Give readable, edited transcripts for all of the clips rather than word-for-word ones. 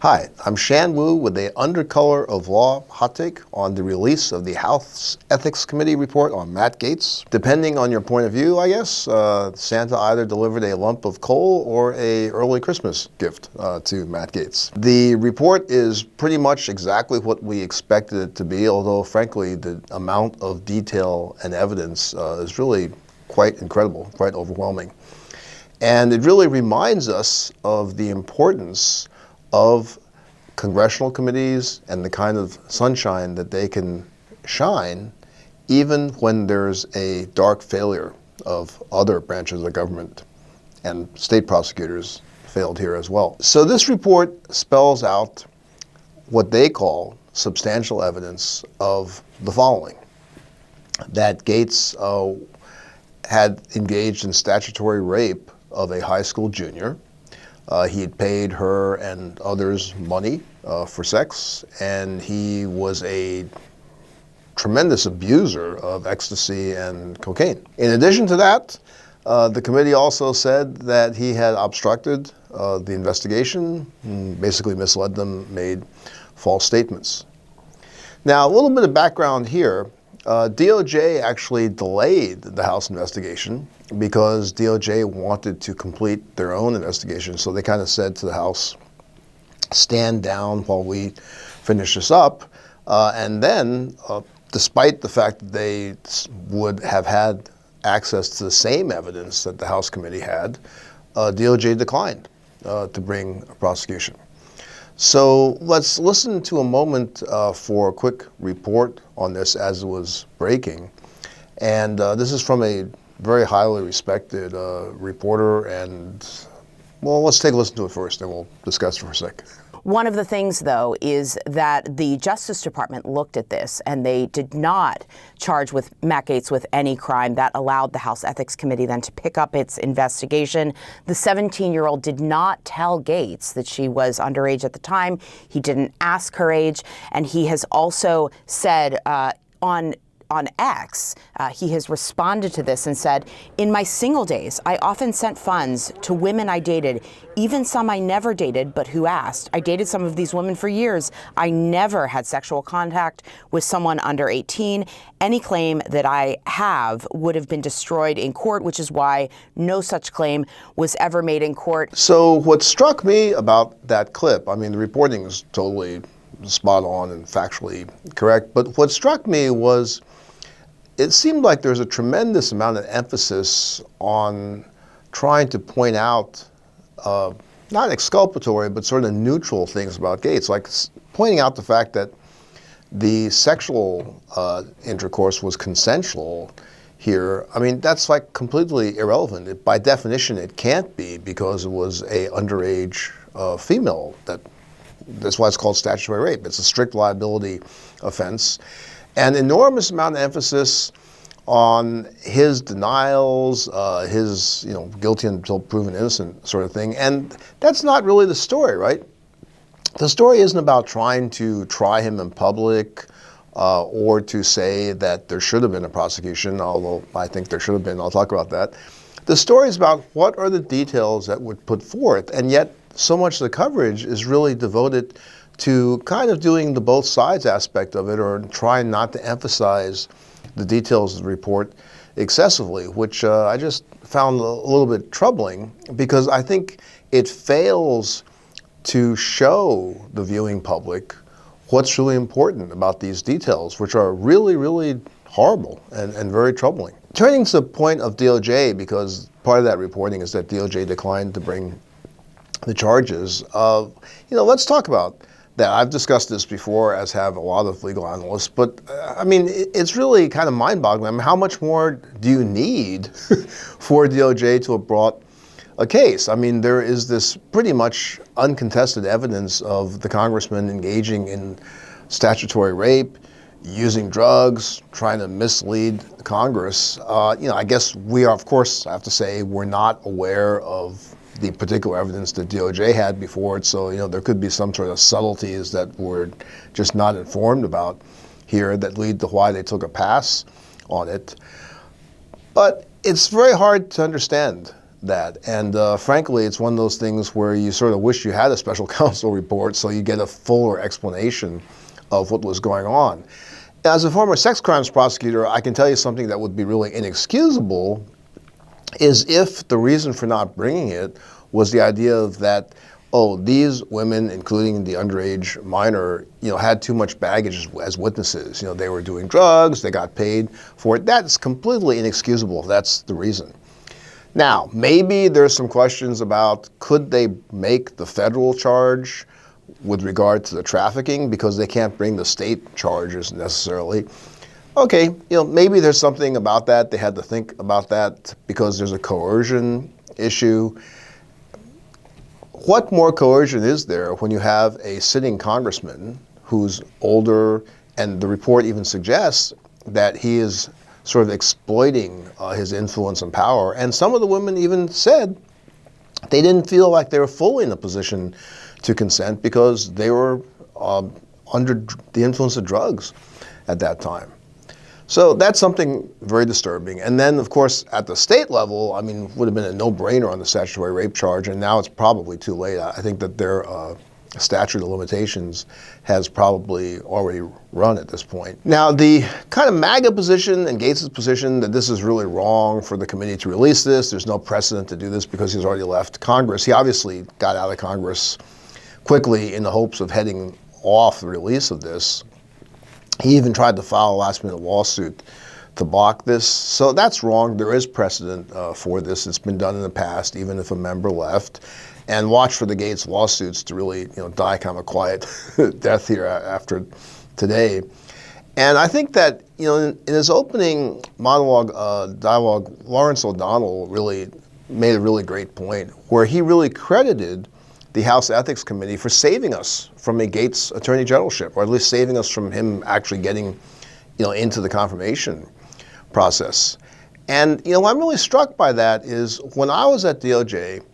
Hi, I'm Shan Wu with the Undercolor of Law hot take on the release of the House Ethics Committee report on Matt Gaetz. Depending on your point of view, I guess, Santa either delivered a lump of coal or an early Christmas gift to Matt Gaetz. The report is pretty much exactly what we expected it to be, although frankly the amount of detail and evidence is really quite incredible, quite overwhelming. And it really reminds us of the importance of congressional committees and the kind of sunshine that they can shine even when there's a dark failure of other branches of government, and state prosecutors failed here as well. So this report spells out what they call substantial evidence of the following: that Gaetz had engaged in statutory rape of a high school junior. He had paid her and others money for sex, and he was a tremendous abuser of ecstasy and cocaine. In addition to that, the committee also said that he had obstructed the investigation, basically misled them, made false statements. Now, a little bit of background here. DOJ actually delayed the House investigation because DOJ wanted to complete their own investigation. So they kind of said to the House, stand down while we finish this up. And then, despite the fact that they would have had access to the same evidence that the House committee had, DOJ declined to bring a prosecution. So let's listen to a moment for a quick report on this as it was breaking. And this is from a very highly respected reporter, and well, let's take a listen to it first, and we'll discuss it for a sec. One of the things, though, is that the Justice Department looked at this and they did not charge with Matt Gaetz with any crime. That allowed the House Ethics Committee then to pick up its investigation. The 17-year-old did not tell Gaetz that she was underage at the time. He didn't ask her age, and he has also said on X, he has responded to this and said, "In my single days, I often sent funds to women I dated, even some I never dated, but who asked. I dated some of these women for years. I never had sexual contact with someone under 18. Any claim that I have would have been destroyed in court, which is why no such claim was ever made in court." So what struck me about that clip, I mean, the reporting is totally spot on and factually correct, but what struck me was it seemed like there's a tremendous amount of emphasis on trying to point out, not exculpatory, but sort of neutral things about Gaetz, like pointing out the fact that the sexual intercourse was consensual here. I mean, that's like completely irrelevant. By definition, it can't be, because it was a underage female. That's why it's called statutory rape. It's a strict liability offense. An enormous amount of emphasis on his denials, his guilty until proven innocent sort of thing. And that's not really the story, right? The story isn't about trying to try him in public or to say that there should have been a prosecution, although I think there should have been. I'll talk about that. The story is about what are the details that would put forth, and yet so much of the coverage is really devoted to kind of doing the both sides aspect of it, or trying not to emphasize the details of the report excessively, which I just found a little bit troubling, because I think it fails to show the viewing public what's really important about these details, which are really, really horrible and very troubling. Turning to the point of DOJ, because part of that reporting is that DOJ declined to bring the charges. Let's talk about that. I've discussed this before, as have a lot of legal analysts, but I mean, it's really kind of mind-boggling. I mean, how much more do you need for DOJ to have brought a case? I mean, there is this pretty much uncontested evidence of the congressman engaging in statutory rape, using drugs, trying to mislead Congress. I guess we are, of course, I have to say, we're not aware of the particular evidence that DOJ had before it, so there could be some sort of subtleties that we're just not informed about here that lead to why they took a pass on it. But it's very hard to understand that. And frankly, it's one of those things where you sort of wish you had a special counsel report so you get a fuller explanation of what was going on. As a former sex crimes prosecutor, I can tell you something that would be really inexcusable is if the reason for not bringing it was the idea that, oh, these women, including the underage minor, had too much baggage as witnesses. They were doing drugs, they got paid for it. That's completely inexcusable if that's the reason. Now, maybe there's some questions about could they make the federal charge with regard to the trafficking because they can't bring the state charges necessarily. Okay, maybe there's something about that. They had to think about that because there's a coercion issue. What more coercion is there when you have a sitting congressman who's older, and the report even suggests that he is sort of exploiting his influence and power? And some of the women even said they didn't feel like they were fully in a position to consent because they were under the influence of drugs at that time. So that's something very disturbing. And then, of course, at the state level, I mean, would have been a no-brainer on the statutory rape charge, and now it's probably too late. I think that their statute of limitations has probably already run at this point. Now, the kind of MAGA position and Gaetz' position that this is really wrong for the committee to release this, there's no precedent to do this because he's already left Congress. He obviously got out of Congress quickly in the hopes of heading off the release of this. He even tried to file a last-minute lawsuit to block this. So that's wrong. There is precedent for this. It's been done in the past, even if a member left. And watch for the Gaetz lawsuits to really, die kind of a quiet death here after today. And I think that, in his opening monologue, dialogue, Lawrence O'Donnell really made a really great point where he really credited the House Ethics Committee for saving us from a Gaetz attorney generalship, or at least saving us from him actually getting, into the confirmation process. And, what I'm really struck by that is when I was at DOJ,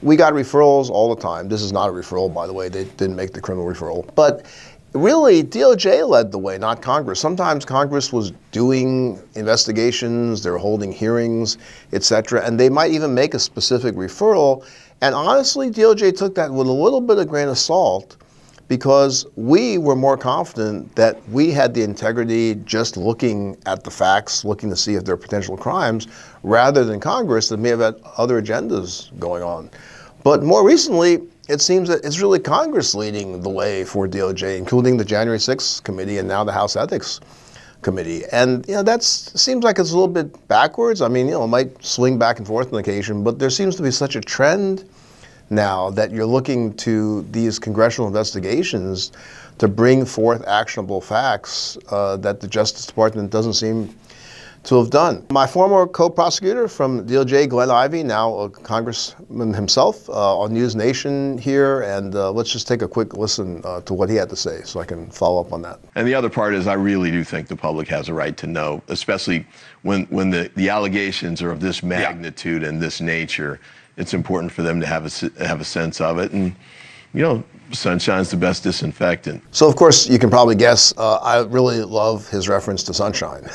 we got referrals all the time. This is not a referral, by the way. They didn't make the criminal referral. But really, DOJ led the way, not Congress. Sometimes Congress was doing investigations, they were holding hearings, etc., and they might even make a specific referral. And honestly, DOJ took that with a little bit of grain of salt because we were more confident that we had the integrity just looking at the facts, looking to see if there are potential crimes, rather than Congress that may have had other agendas going on. But more recently, it seems that it's really Congress leading the way for DOJ, including the January 6th committee and now the House Ethics Committee. And that seems like it's a little bit backwards. I mean, it might swing back and forth on occasion, but there seems to be such a trend now that you're looking to these congressional investigations to bring forth actionable facts that the Justice Department doesn't seem to have done. My former co-prosecutor from DOJ, Glenn Ivey, now a congressman himself, on News Nation here, and let's just take a quick listen to what he had to say so I can follow up on that. And the other part is I really do think the public has a right to know, especially when the allegations are of this magnitude and this nature. It's important for them to have a sense of it. And, sunshine's the best disinfectant. So, of course, you can probably guess, I really love his reference to sunshine.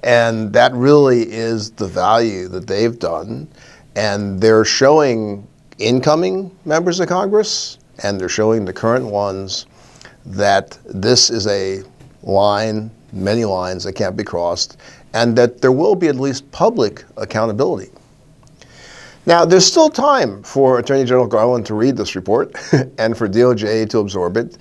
And that really is the value that they've done. And they're showing incoming members of Congress, and they're showing the current ones that this is a line, many lines that can't be crossed, and that there will be at least public accountability. Now, there's still time for Attorney General Garland to read this report and for DOJ to absorb it.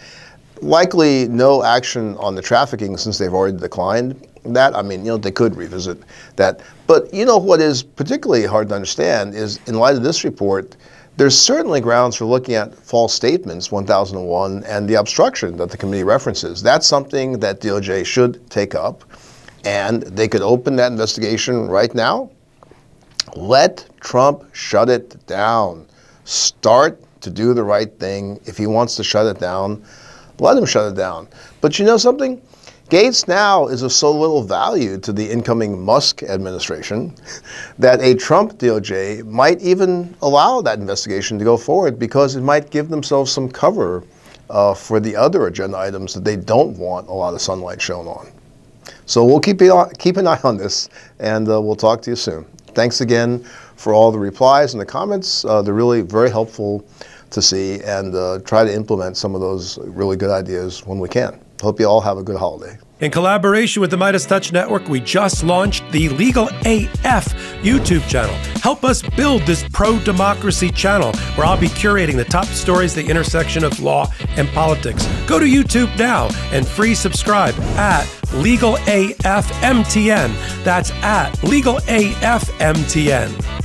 Likely no action on the trafficking since they've already declined that. I mean, they could revisit that. But what is particularly hard to understand is, in light of this report, there's certainly grounds for looking at false statements 1001 and the obstruction that the committee references. That's something that DOJ should take up, and they could open that investigation right now. Let Trump shut it down. Start to do the right thing. If he wants to shut it down, let him shut it down. But you know something? Gaetz now is of so little value to the incoming Musk administration that a Trump DOJ might even allow that investigation to go forward because it might give themselves some cover for the other agenda items that they don't want a lot of sunlight shown on. So we'll keep an eye on this, and we'll talk to you soon. thanks again for all the replies and the comments. They're really very helpful to see, and try to implement some of those really good ideas when we can. Hope you all have a good holiday. In collaboration with the Midas Touch Network, we just launched the Legal AF YouTube channel. Help us build this pro-democracy channel where I'll be curating the top stories at the intersection of law and politics. Go to YouTube now and free subscribe at Legal AF MTN. That's at Legal AF MTN.